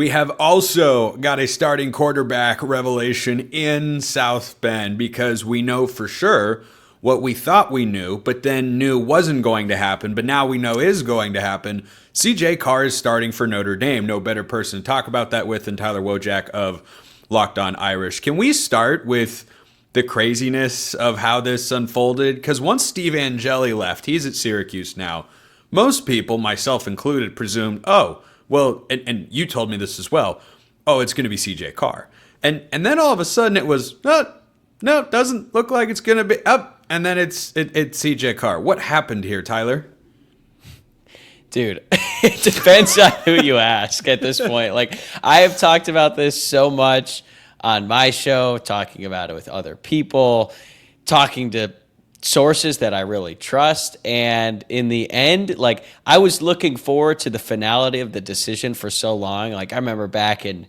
We have also got a starting quarterback revelation in South Bend because we know for sure what we thought we knew, but then knew wasn't going to happen, but now we know is going to happen. CJ Carr is starting for Notre Dame. No better person to talk about that with than Tyler Wojciak of Locked On Irish. Can we start with the craziness of how this unfolded? Because once Steve Angeli left, he's at Syracuse now. Most people, myself included, presumed, oh, well, and you told me this as well, oh, it's going to be CJ Carr. And then all of a sudden it was, no, it doesn't look like it's going to be up. And then it's CJ Carr. What happened here, Tyler? Dude, it depends on who you ask at this point. Like, I have talked about this so much on my show, talking about it with other people, talking to sources that I really trust. And in the end, like, I was looking forward to the finality of the decision for so long. Like, I remember back in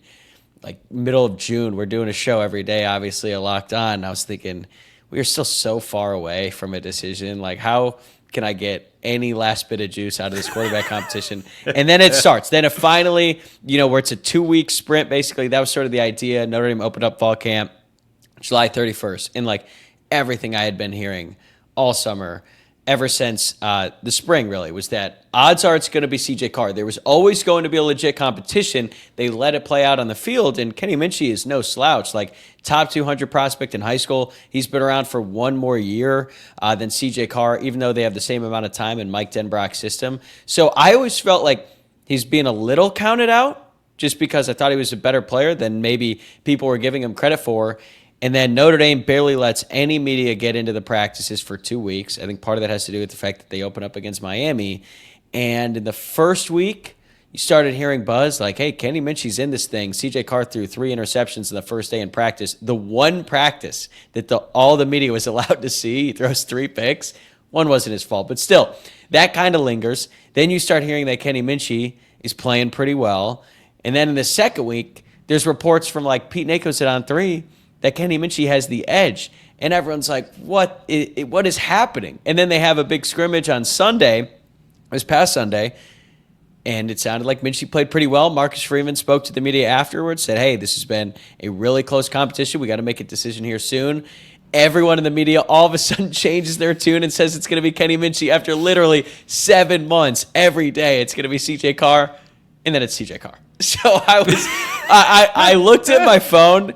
like middle of June, we're doing a show every day, obviously, a Locked On. And I was thinking, we are still so far away from a decision. Like, how can I get any last bit of juice out of this quarterback competition? And then it starts. Then it finally, where it's a 2-week sprint, basically. That was sort of the idea. Notre Dame opened up fall camp July 31st. And, like, everything I had been hearing all summer, ever since the spring, really, was that odds are it's going to be CJ Carr. There was always going to be a legit competition. They let it play out on the field, and Kenny Minchey is no slouch. Like, top 200 prospect in high school. He's been around for one more year than CJ Carr, even though they have the same amount of time in Mike Denbrock's system. So I always felt like he's being a little counted out just because I thought he was a better player than maybe people were giving him credit for. And then Notre Dame barely lets any media get into the practices for 2 weeks. I think part of that has to do with the fact that they open up against Miami. And in the first week, you started hearing buzz like, hey, Kenny Minchey's in this thing. CJ Carr threw 3 interceptions in the first day in practice. The one practice that all the media was allowed to see, he throws 3 picks. One wasn't his fault, but still, that kind of lingers. Then you start hearing that Kenny Minchey is playing pretty well. And then in the second week, there's reports from like Pete Nakos at On 3 that Kenny Minchey has the edge. And everyone's like, what is happening? And then they have a big scrimmage on Sunday, this past Sunday, and it sounded like Minchey played pretty well. Marcus Freeman spoke to the media afterwards, said, hey, this has been a really close competition. We got to make a decision here soon. Everyone in the media all of a sudden changes their tune and says it's going to be Kenny Minchey after literally 7 months. Every day it's going to be CJ Carr, and then it's CJ Carr. So I looked at my phone,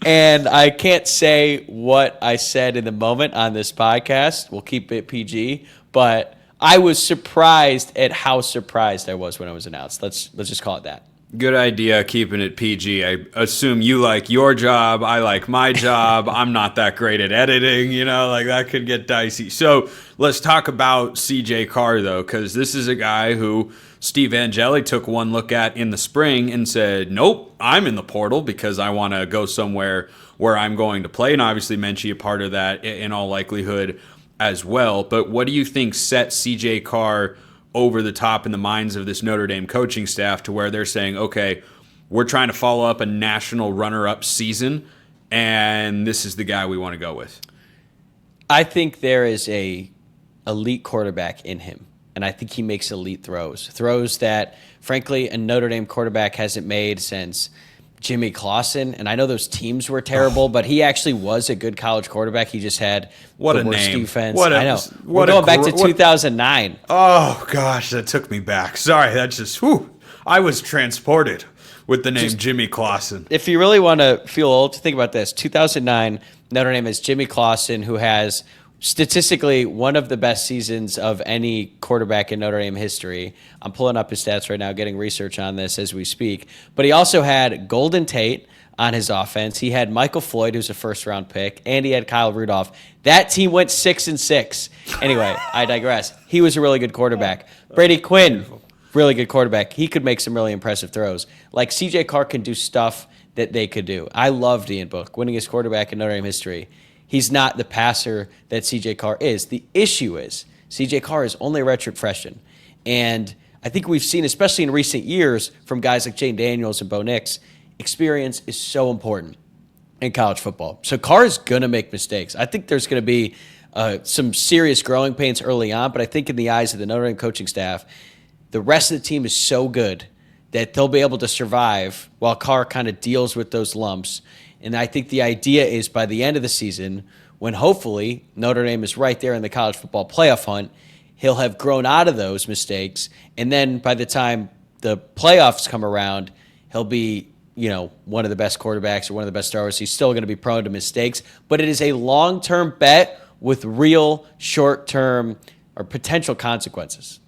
and I can't say what I said in the moment on this podcast. We'll keep it PG, but I was surprised at how surprised I was when it was announced. Let's just call it that. Good idea, keeping it PG. I assume you like your job. I like my job. I'm not that great at editing, like that could get dicey. So let's talk about CJ Carr, though, because this is a guy who Steve Angeli took one look at in the spring and said, nope, I'm in the portal because I want to go somewhere where I'm going to play. And obviously Minchey a part of that in all likelihood as well. But what do you think set CJ Carr over the top in the minds of this Notre Dame coaching staff to where they're saying, okay, we're trying to follow up a national runner-up season, and this is the guy we want to go with? I think there is a elite quarterback in him. And I think he makes elite throws that, frankly, a Notre Dame quarterback hasn't made since Jimmy Clausen. And I know those teams were terrible, but he actually was a good college quarterback. He just had the worst defense. I know. We're going back to 2009. Oh, gosh, that took me back. Sorry, that's just, I was transported with the name Jimmy Clausen. If you really want to feel old, think about this. 2009, Notre Dame has Jimmy Clausen, who has statistically one of the best seasons of any quarterback in Notre Dame history. I'm pulling up his stats right now, getting research on this as we speak. But he also had Golden Tate on his offense. He had Michael Floyd, who's a first-round pick, and he had Kyle Rudolph. That team went 6-6. Anyway, I digress. He was a really good quarterback. Brady Quinn, really good quarterback. He could make some really impressive throws. Like, CJ Carr can do stuff that they could do. I loved Ian Book, winningest quarterback in Notre Dame history. He's not the passer that CJ Carr is. The issue is CJ Carr is only a redshirt freshman. And I think we've seen, especially in recent years, from guys like Jane Daniels and Bo Nix, experience is so important in college football. So Carr is going to make mistakes. I think there's going to be some serious growing pains early on, but I think in the eyes of the Notre Dame coaching staff, the rest of the team is so good that they'll be able to survive while Carr kind of deals with those lumps. And I think the idea is by the end of the season, when hopefully Notre Dame is right there in the college football playoff hunt, he'll have grown out of those mistakes. And then by the time the playoffs come around, he'll be, one of the best quarterbacks or one of the best stars. He's still going to be prone to mistakes, but it is a long-term bet with real short-term or potential consequences.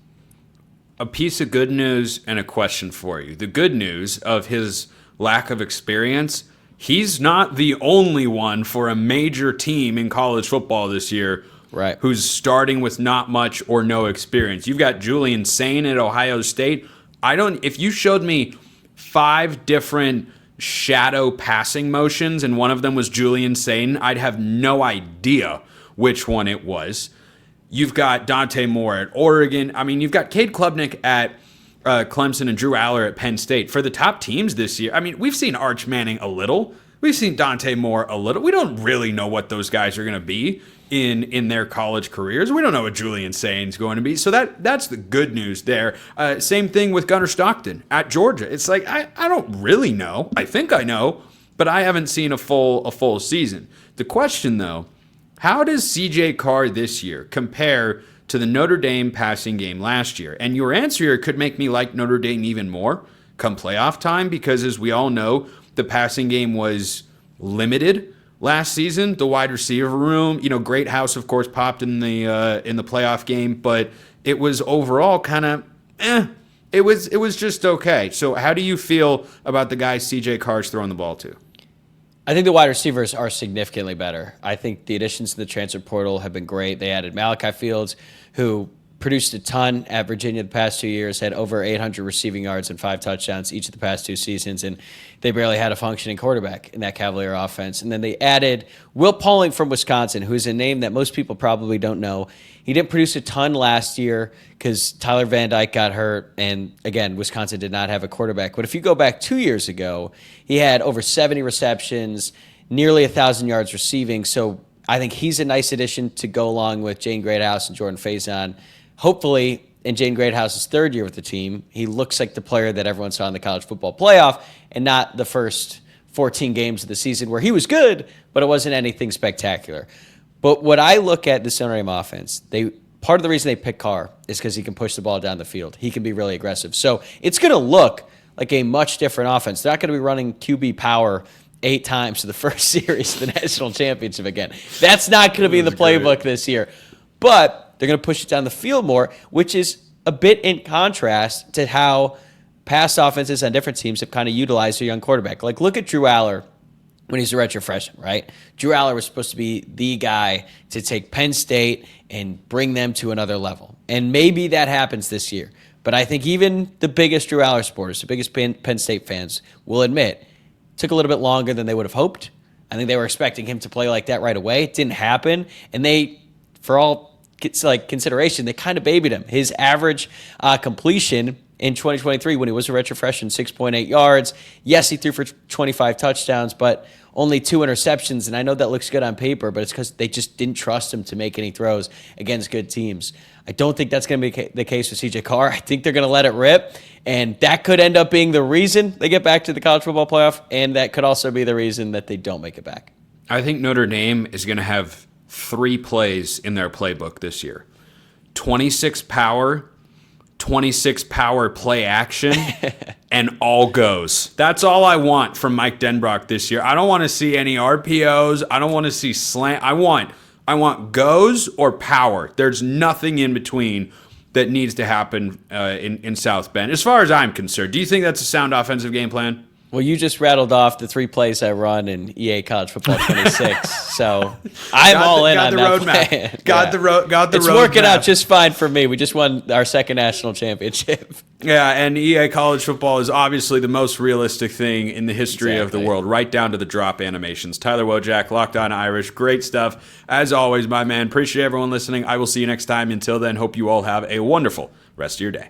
A piece of good news and a question for you. The good news of his lack of experience, he's not the only one for a major team in college football this year, right, who's starting with not much or no experience. You've got Julian Sain at Ohio State. If you showed me 5 different shadow passing motions and one of them was Julian Sain, I'd have no idea which one it was. You've got Dante Moore at Oregon. I mean, you've got Cade Klubnik at Clemson and Drew Aller at Penn State. For the top teams this year, I mean, we've seen Arch Manning a little. We've seen Dante Moore a little. We don't really know what those guys are going to be in their college careers. We don't know what Julian Sain's going to be. So that's the good news there. Same thing with Gunnar Stockton at Georgia. It's like, I don't really know. I think I know, but I haven't seen a full season. The question, though, how does CJ Carr this year compare to the Notre Dame passing game last year? And your answer here could make me like Notre Dame even more come playoff time, because as we all know, the passing game was limited last season. The wide receiver room, Great House, of course, popped in the playoff game, but it was overall kind of It was just okay. So how do you feel about the guys CJ Carr's throwing the ball to? I think the wide receivers are significantly better. I think the additions to the transfer portal have been great. They added Malachi Fields, who produced a ton at Virginia the past 2 years, had over 800 receiving yards and 5 touchdowns each of the past 2 seasons, and they barely had a functioning quarterback in that Cavalier offense. And then they added Will Pauling from Wisconsin, who's a name that most people probably don't know. He didn't produce a ton last year because Tyler Van Dyke got hurt, and again, Wisconsin did not have a quarterback. But if you go back 2 years ago, he had over 70 receptions, nearly 1,000 yards receiving. So I think he's a nice addition to go along with Jane Greathouse and Jordan Faison. Hopefully, in Jane Greathouse's 3rd year with the team, he looks like the player that everyone saw in the college football playoff and not the first 14 games of the season where he was good, but it wasn't anything spectacular. But what I look at this Notre Dame offense, part of the reason they pick Carr is because he can push the ball down the field. He can be really aggressive. So it's going to look like a much different offense. They're not going to be running QB power 8 times to the first series of the national championship again. That's not going to be in the playbook this year. But they're going to push it down the field more, which is a bit in contrast to how past offenses on different teams have kind of utilized their young quarterback. Like, look at Drew Aller when he's a redshirt freshman, right? Drew Aller was supposed to be the guy to take Penn State and bring them to another level. And maybe that happens this year. But I think even the biggest Drew Aller supporters, the biggest Penn State fans, will admit it took a little bit longer than they would have hoped. I think they were expecting him to play like that right away. It didn't happen. And they, for all consideration, they kind of babied him. His average completion in 2023 when he was a redshirt freshman, 6.8 yards. Yes, he threw for 25 touchdowns, but only 2 interceptions. And I know that looks good on paper, but it's because they just didn't trust him to make any throws against good teams. I don't think that's going to be the case with CJ Carr. I think they're going to let it rip, and that could end up being the reason they get back to the college football playoff, and that could also be the reason that they don't make it back. I think Notre Dame is going to have 3 plays in their playbook this year. 26 power, 26 power play action, and all goes. That's all I want from Mike Denbrock this year. I don't want to see any RPOs. I don't want to see slant. I want goes or power. There's nothing in between that needs to happen in South Bend, as far as I'm concerned. Do you think that's a sound offensive game plan? Well, you just rattled off the 3 plays I run in EA College Football 26, so I'm all in on that plan. Got the road. It's working out just fine for me. We just won our 2nd national championship. Yeah, and EA College Football is obviously the most realistic thing in the history of the world, right down to the drop animations. Tyler Wojciak, Locked On Irish, great stuff. As always, my man, appreciate everyone listening. I will see you next time. Until then, hope you all have a wonderful rest of your day.